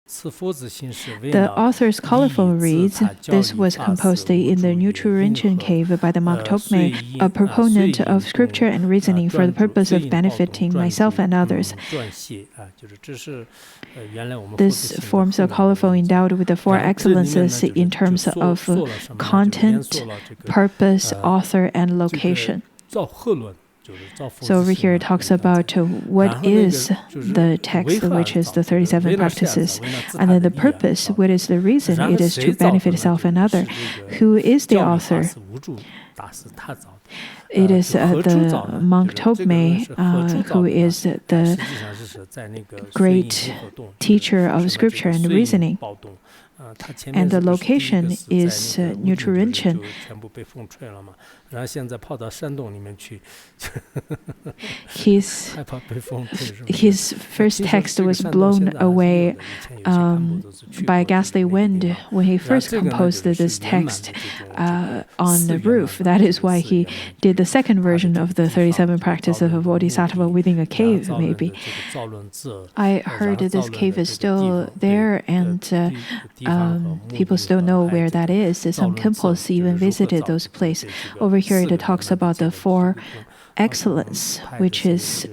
The author's colorful reads, "This was composed in the Neutral Rinchen cave by the monk Tokmei, a proponent of scripture and reasoning for the purpose of benefiting myself and others." This forms a colorful endowed with the four excellences in terms of content, purpose, author, and location. So over here it talks about what is the text, which is the 37 practices, and then the purpose, what is the reason, it is to benefit self and other. Who is the author? It is the monk Tokmei, who is the great teacher of scripture and reasoning. And the location is Neutral Rinchen. His first text was blown away by a ghastly wind when he first composed this text on the roof. That is why he did the second version of the 37 practices of Bodhisattva within a cave, maybe. I heard this cave is still there, and people still know where that is. Some Kempos even visited those places. Over here it talks about the four excellences, which is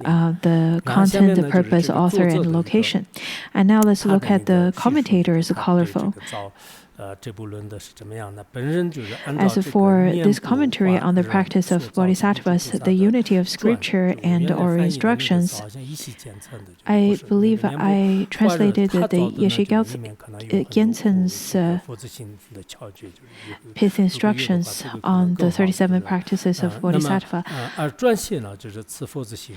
the content, the purpose, author, and location. And now let's look at the commentator's colorful. As for this commentary on the practice of bodhisattvas, the unity of scripture and oral instructions, I believe I translated the Yeshe Gyaltsen's his instructions on the 37 practices of bodhisattva.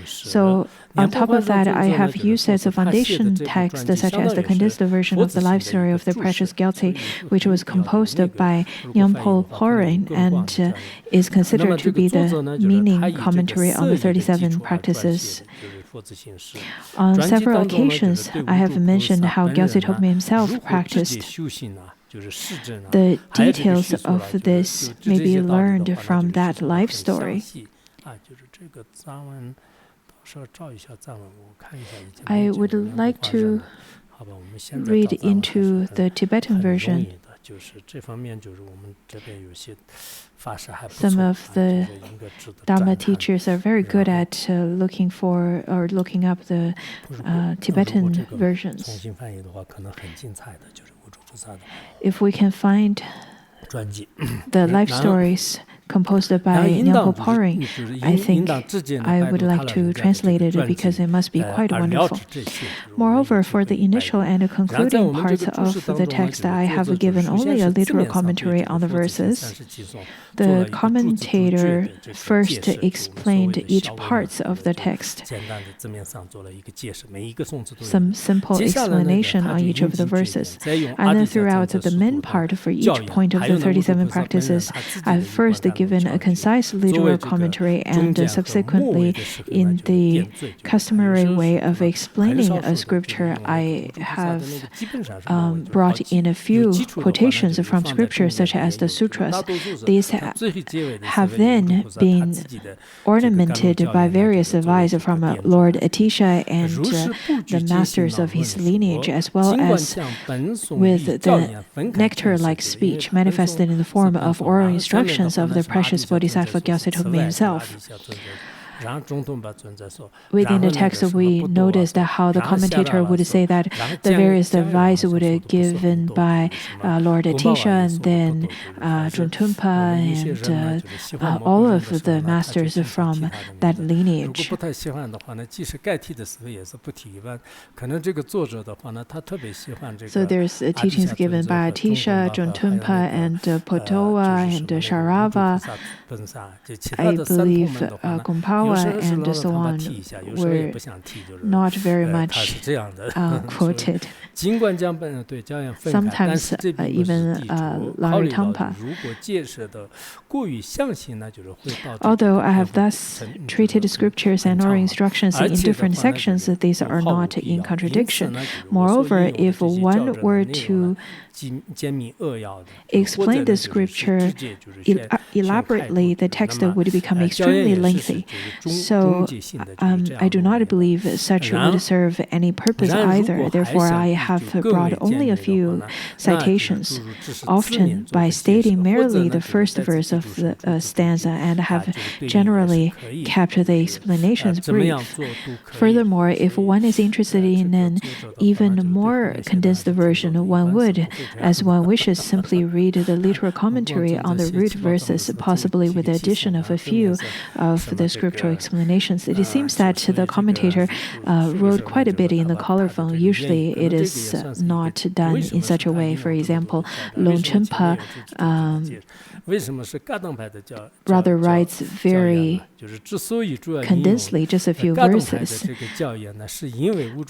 So on top of that, I have used as a foundation text such as the condensed version of the life story of the precious Gyaltse, which was composed by Nyingpo Porin and is considered to be the meaning commentary on the 37 practices. On several occasions, I have mentioned how Gyaltse Tokmei himself practiced. The details of this may be learned from that life story. I would like to read into the Tibetan version. Some of the Dharma teachers are very good at looking for or looking up the Tibetan versions. If we can find the life stories composed by Nyingpo Porin, I think I would like to translate it because it must be quite wonderful. Moreover, for the initial and concluding parts of the text, I have given only a literal commentary on the verses. The commentator first explained each part of the text, some simple explanation on each of the verses. And then throughout the main part for each point of the 37 practices, I've first given a concise literal commentary, and subsequently, in the customary way of explaining a scripture, I have brought in a few quotations from scripture, such as the sutras. These have then been ornamented by various advice from Lord Atisha and the masters of his lineage, as well as with the nectar-like speech manifested in the form of oral instructions of the precious Bodhisattva Gyaltse Tokmei himself. Within the text, we noticed how the commentator would say that the various advice would be given by Lord Atisha and then Druntumpa and all of the masters from that lineage. So there's teachings given by Atisha, Druntumpa, and Potowa, and Sharava. I believe Gompawa and so on were not very much quoted. Sometimes even Laritampa. Although I have thus treated scriptures and oral instructions in different sections, these are not in contradiction. Moreover, if one were to explain the scripture elaborately, the text would become extremely lengthy. So I do not believe such would serve any purpose either. Therefore, I have brought only a few citations, often by stating merely the first verse of the stanza, and have generally kept the explanations brief. Furthermore, if one is interested in an even more condensed version, one would, as one wishes, simply read the literal commentary on the root verses, possibly with the addition of a few of the scriptural explanations. It seems that the commentator wrote quite a bit in the colophon. Usually it is not done in such a way. For example, Longchenpa rather writes very condensedly, just a few verses.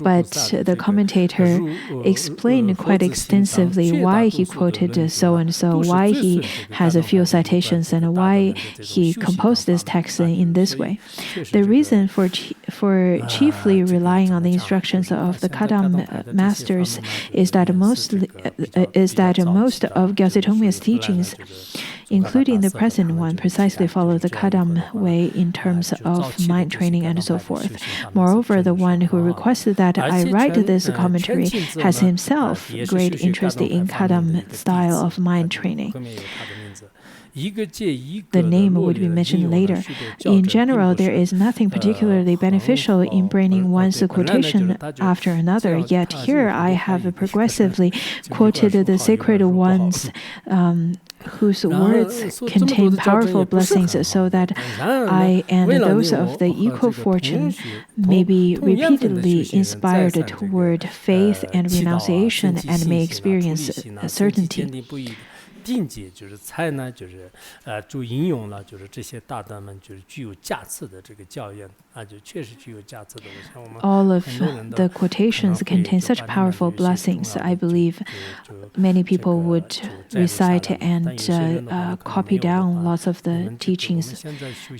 But the commentator explained quite extensively why he quoted so and so, why he has a few citations, and why he composed this text in this way. The reason for chiefly relying on the instructions of the Kadam masters is that most of Gyaltse Tongmi's teachings, including the present one, precisely follow the Kadam way in terms of mind training and so forth. Moreover, the one who requested that I write this commentary has himself great interest in Kadam style of mind training. The name would be mentioned later. In general, there is nothing particularly beneficial in bringing one's quotation after another, yet here I have progressively quoted the sacred ones whose words contain powerful blessings, so that I and those of the equal fortune may be repeatedly inspired toward faith and renunciation and may experience certainty. 定解就是猜呢，就是注引用了，就是这些大德们就是具有价值的这个教言啊，就确实具有价值的。我想我们 All of the quotations contain such powerful blessings. I believe many people would recite and copy down lots of the teachings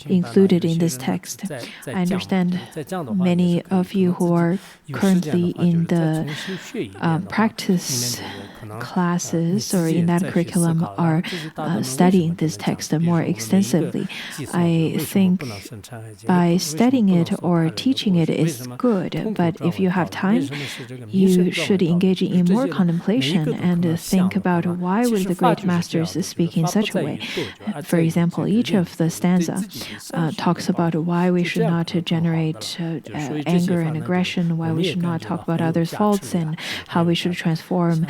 included in this text. I understand many of you who are currently in the practice classes or in that curriculum are studying this text more extensively. I think by studying it or teaching it is good, but if you have time, you should engage in more contemplation and think about why would the great masters speak in such a way. For example, each of the stanza talks about why we should not generate anger and aggression, why we should not talk about others' faults, and how we should transform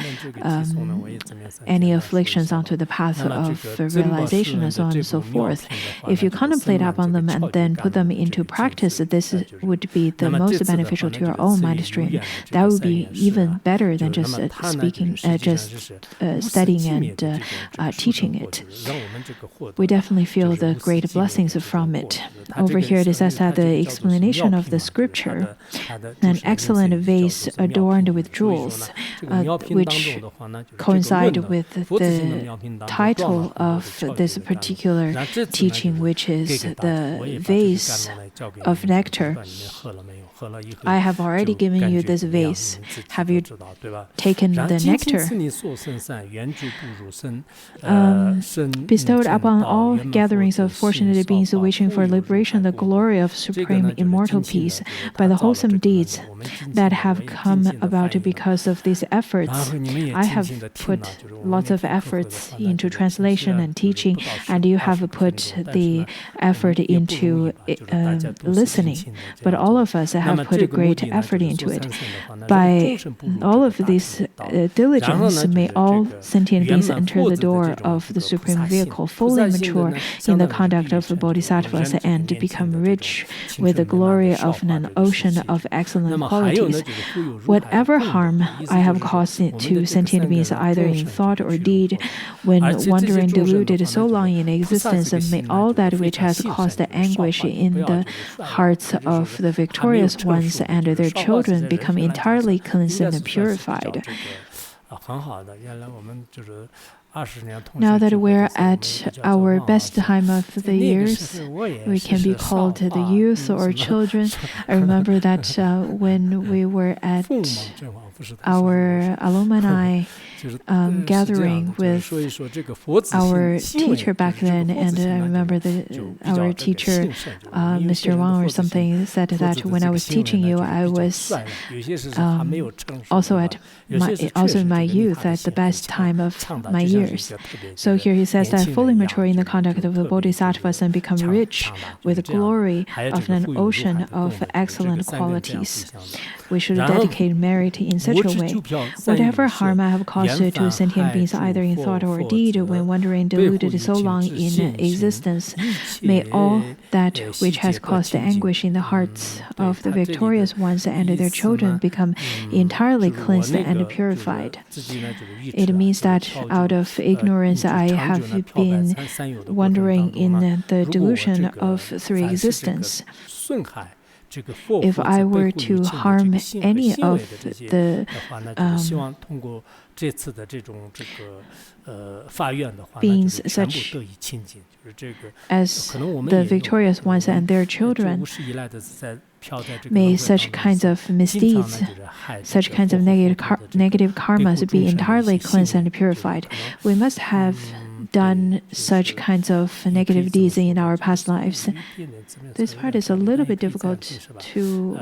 any afflictions onto the path of realization, and so on and so forth. If you contemplate upon them and then put them into practice, this would be the most beneficial to your own mind stream. That would be even better than just studying and teaching it. We definitely feel the great blessings from it. Over here it says that the explanation of the scripture, an excellent vase adorned with jewels, which coincide with the title of this particular teaching, which is the vase of nectar. I have already given you this vase. Have you taken the nectar? Bestowed upon all gatherings of fortunate beings wishing for liberation, the glory of supreme immortal peace, by the wholesome deeds that have come about because of these efforts. I have put lots of efforts into translation and teaching, and you have put the effort into listening. But all of us have put a great effort into it. By all of this diligence, may all sentient beings enter the door of the Supreme Vehicle, fully mature in the conduct of the Bodhisattvas, and become rich with the glory of an ocean of excellent qualities. Whatever harm I have caused to sentient beings, either in thought or deed, when wandering deluded so long in existence, may all that which has caused anguish in the hearts of the victorious ones and their children become entirely cleansed and purified. Now that we're at our best time of the years, we can be called the youth or children. I remember that when we were at our alumni gathering with our teacher back then, and I remember our teacher, Mr. Wang or something, said that when I was teaching you, I was also in my youth at the best time of my years. So here he says that fully mature in the conduct of the Bodhisattvas and become rich with glory of an ocean of excellent qualities. We should dedicate merit in such a way. Whatever harm I have caused to sentient beings, either in thought or deed, when wandering deluded so long in existence, may all that which has caused anguish in the hearts of the victorious ones and their children become entirely cleansed and purified. It means that out of ignorance I have been wandering in the delusion of three existence. If I were to harm any of the beings such as the victorious ones and their children, may such kinds of misdeeds, such kinds of negative karmas be entirely cleansed and purified. We must have done such kinds of negative deeds in our past lives. This part is a little bit difficult to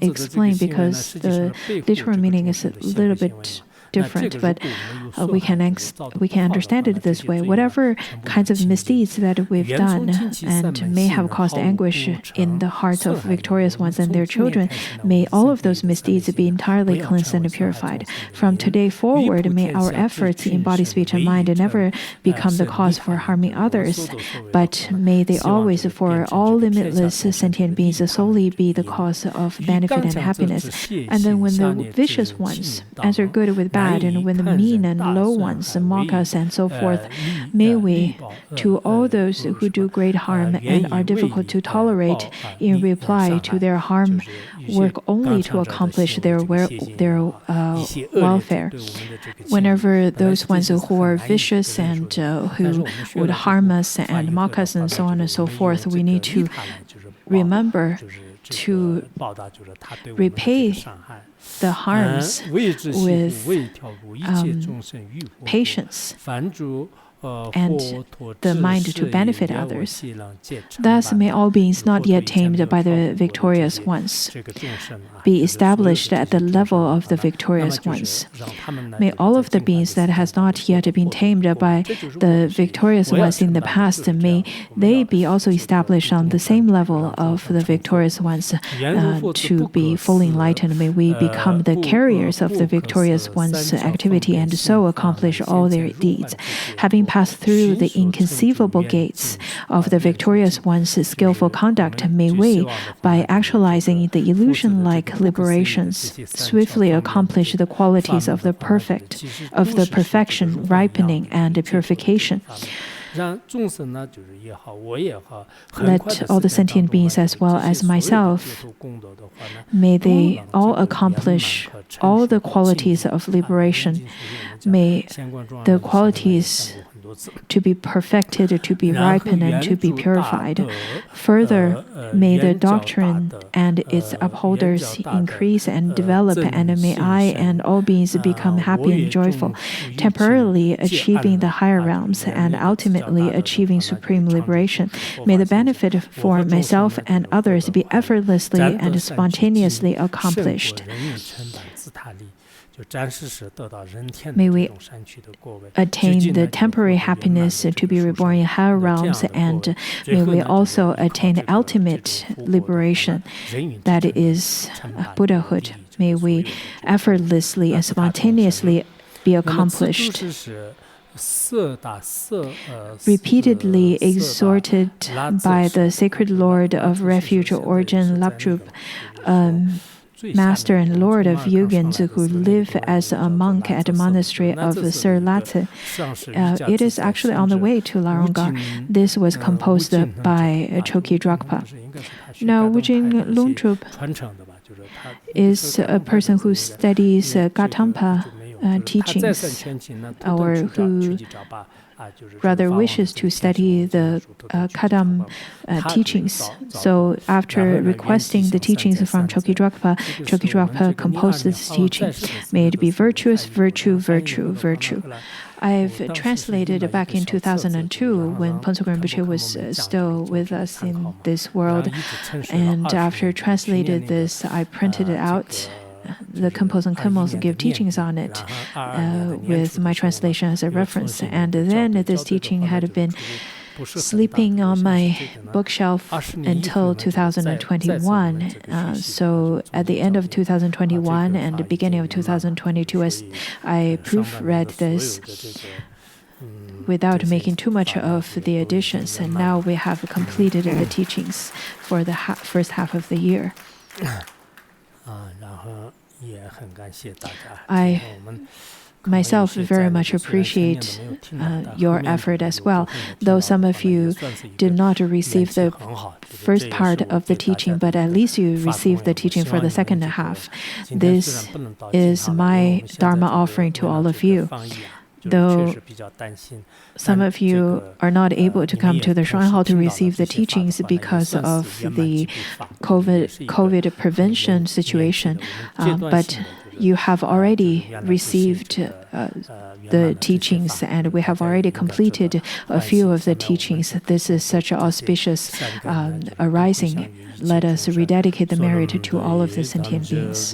explain because the literal meaning is a little bit different, but we can understand it this way. Whatever kinds of misdeeds that we've done and may have caused anguish in the hearts of victorious ones and their children, may all of those misdeeds be entirely cleansed and purified. From today forward, may our efforts in body, speech, and mind never become the cause for harming others, but may they always, for all limitless sentient beings, solely be the cause of benefit and happiness. And then when the vicious ones answer good with bad, and when the mean and low ones mock us and so forth, may we, to all those who do great harm and are difficult to tolerate, in reply to their harm, work only to accomplish their welfare. Whenever those ones who are vicious and who would harm us and mock us and so on and so forth, we need to remember to repay the harms with patience and the mind to benefit others. Thus, may all beings not yet tamed by the victorious ones be established at the level of the victorious ones. May all of the beings that has not yet been tamed by the victorious ones in the past, may they be also established on the same level of the victorious ones to be fully enlightened. May we become the carriers of the victorious ones' activity and so accomplish all their deeds. Having passed through the inconceivable gates of the victorious one's skillful conduct, may we, by actualizing the illusion-like liberations, swiftly accomplish the qualities of the perfection, ripening, and purification. Let all the sentient beings as well as myself, may they all accomplish all the qualities of liberation. May the qualities to be perfected, to be ripened, and to be purified. Further, may the doctrine and its upholders increase and develop, and may I and all beings become happy and joyful, temporarily achieving the higher realms and ultimately achieving supreme liberation. May the benefit for myself and others be effortlessly and spontaneously accomplished. May we attain the temporary happiness to be reborn in higher realms, and may we also attain ultimate liberation, that is Buddhahood. May we effortlessly and spontaneously be accomplished. Repeatedly exhorted by the sacred Lord of Refuge, Origin Lapchup, Master and Lord of Yogins who live as a monk at the monastery of Sir Latse. It is actually on the way to Larongga. This was composed by Choki Drakpa. Now, Wujing Longtrup is a person who studies Gatampa teachings, or who rather wishes to study the Kadam teachings. So after requesting the teachings from Choki Drogpa composed this teaching, may it be virtuous, virtue, virtue, virtue. I've translated back in 2002 when Phuntsok Rinpoche was still with us in this world. And after translated this, I printed it out. The Khenpos and Khenmos give teachings on it with my translation as a reference. And then this teaching had been sleeping on my bookshelf until 2021. So at the end of 2021 and the beginning of 2022, as I proofread this without making too much of the additions. And now we have completed the teachings for the first half of the year. I myself very much appreciate your effort as well, though some of you did not receive the first part of the teaching, but at least you received the teaching for the second half. This is my Dharma offering to all of you. Though some of you are not able to come to the shrine hall to receive the teachings because of the COVID prevention situation, but you have already received the teachings, and we have already completed a few of the teachings. This is such an auspicious arising. Let us rededicate the merit to all of the sentient beings.